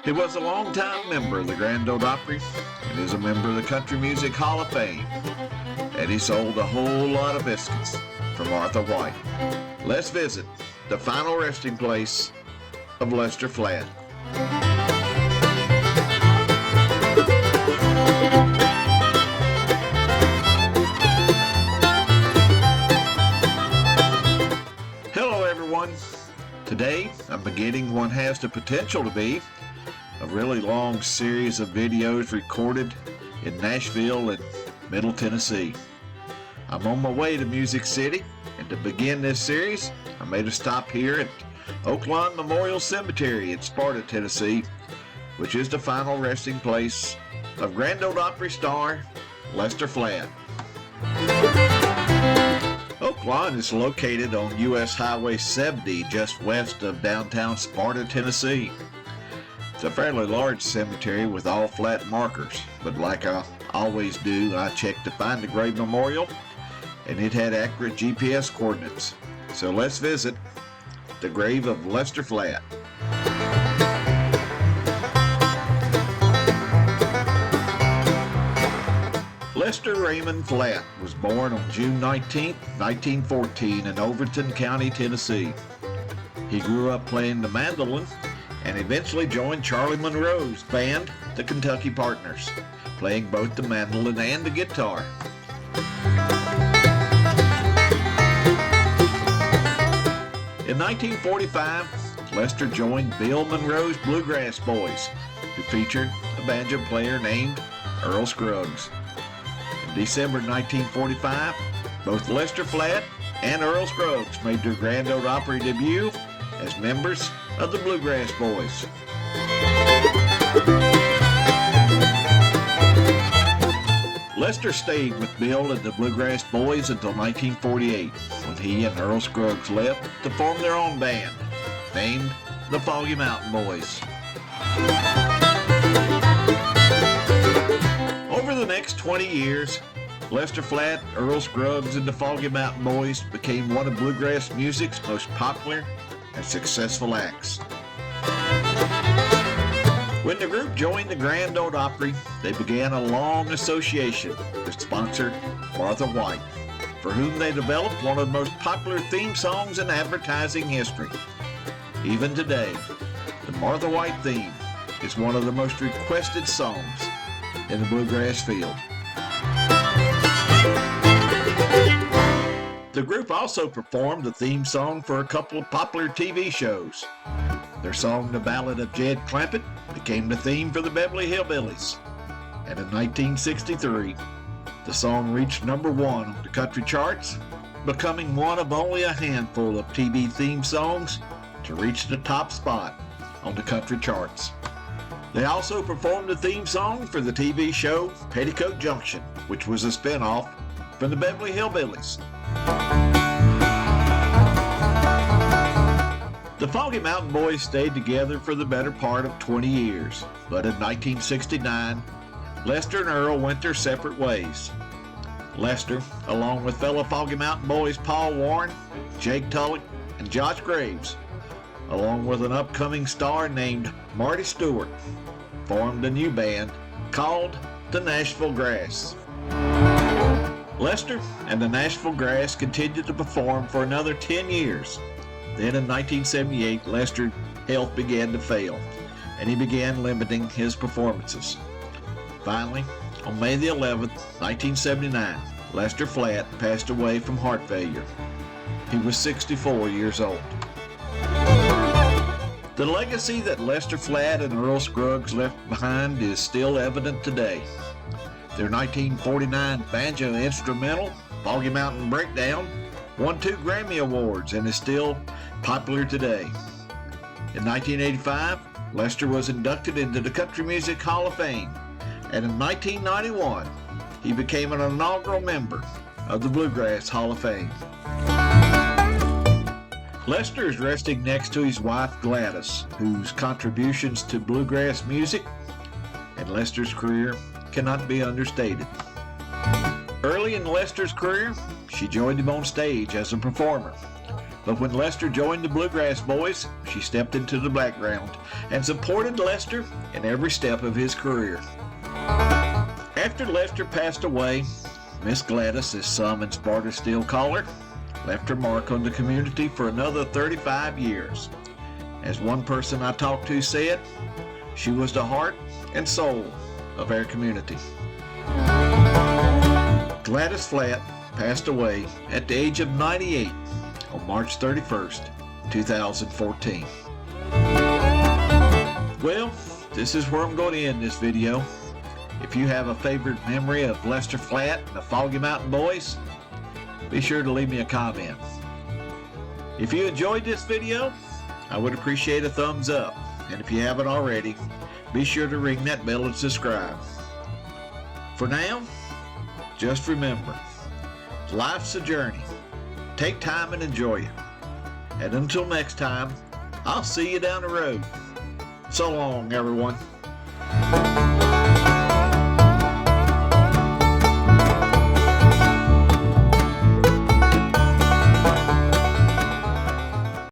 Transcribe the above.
He was a longtime member of the Grand Ole Opry and is a member of the Country Music Hall of Fame. And he sold a whole lot of biscuits for Martha White. Let's visit the final resting place of Lester Flatt. Hello everyone. Today I'm beginning what has the potential to be a really long series of videos recorded in Nashville and Middle Tennessee. I'm on my way to Music City, and to begin this series, I made a stop here at Oaklawn Memorial Cemetery in Sparta, Tennessee, which is the final resting place of Grand Ole Opry star Lester Flatt. Oaklawn is located on U.S. Highway 70 just west of downtown Sparta, Tennessee. It's a fairly large cemetery with all flat markers, but like I always do, I checked to find the grave memorial, and it had accurate GPS coordinates. So let's visit the grave of Lester Flatt. Lester Raymond Flatt was born on June 19, 1914 in Overton County, Tennessee. He grew up playing the mandolin and eventually joined Charlie Monroe's band, the Kentucky Partners, playing both the mandolin and the guitar. In 1945, Lester joined Bill Monroe's Bluegrass Boys, who featured a banjo player named Earl Scruggs. In December 1945, both Lester Flatt and Earl Scruggs made their Grand Ole Opry debut as members of the Bluegrass Boys. Lester stayed with Bill and the Bluegrass Boys until 1948, when he and Earl Scruggs left to form their own band, named the Foggy Mountain Boys. Over the next 20 years, Lester Flatt, Earl Scruggs, and the Foggy Mountain Boys became one of bluegrass music's most popular and successful acts. When the group joined the Grand Ole Opry, they began a long association with sponsor Martha White, for whom they developed one of the most popular theme songs in advertising history. Even today, the Martha White theme is one of the most requested songs in the bluegrass field. The group also performed the theme song for a couple of popular TV shows. Their song, The Ballad of Jed Clampett, became the theme for the Beverly Hillbillies. And in 1963, the song reached number 1 on the country charts, becoming one of only a handful of TV theme songs to reach the top spot on the country charts. They also performed the theme song for the TV show Petticoat Junction, which was a spinoff from the Beverly Hillbillies. The Foggy Mountain Boys stayed together for the better part of 20 years, but in 1969, Lester and Earl went their separate ways. Lester, along with fellow Foggy Mountain Boys Paul Warren, Jake Tulloch, and Josh Graves, along with an upcoming star named Marty Stewart, formed a new band called the Nashville Grass. Lester and the Nashville Grass continued to perform for another 10 years. Then in 1978, Lester's health began to fail, and he began limiting his performances. Finally, on May the 11th, 1979, Lester Flatt passed away from heart failure. He was 64 years old. The legacy that Lester Flatt and Earl Scruggs left behind is still evident today. Their 1949 banjo instrumental, Foggy Mountain Breakdown, won 2 Grammy Awards and is still popular today. In 1985, Lester was inducted into the Country Music Hall of Fame, and in 1991, he became an inaugural member of the Bluegrass Hall of Fame. Lester is resting next to his wife Gladys, whose contributions to bluegrass music and Lester's career cannot be understated. Early in Lester's career, she joined him on stage as a performer, But when Lester joined the Bluegrass Boys, she stepped into the background and supported Lester in every step of his career. After Lester passed away, Miss Gladys, as some in Sparta still call her, left her mark on the community for another 35 years. As one person I talked to said, she was the heart and soul of our community. Gladys Flatt passed away at the age of 98 on March 31st, 2014. Well, this is where I'm going to end this video. If you have a favorite memory of Lester Flatt and the Foggy Mountain Boys, be sure to leave me a comment. If you enjoyed this video, I would appreciate a thumbs up. And if you haven't already, be sure to ring that bell and subscribe. For now, just remember, life's a journey. Take time and enjoy it. And until next time, I'll see you down the road. So long, everyone.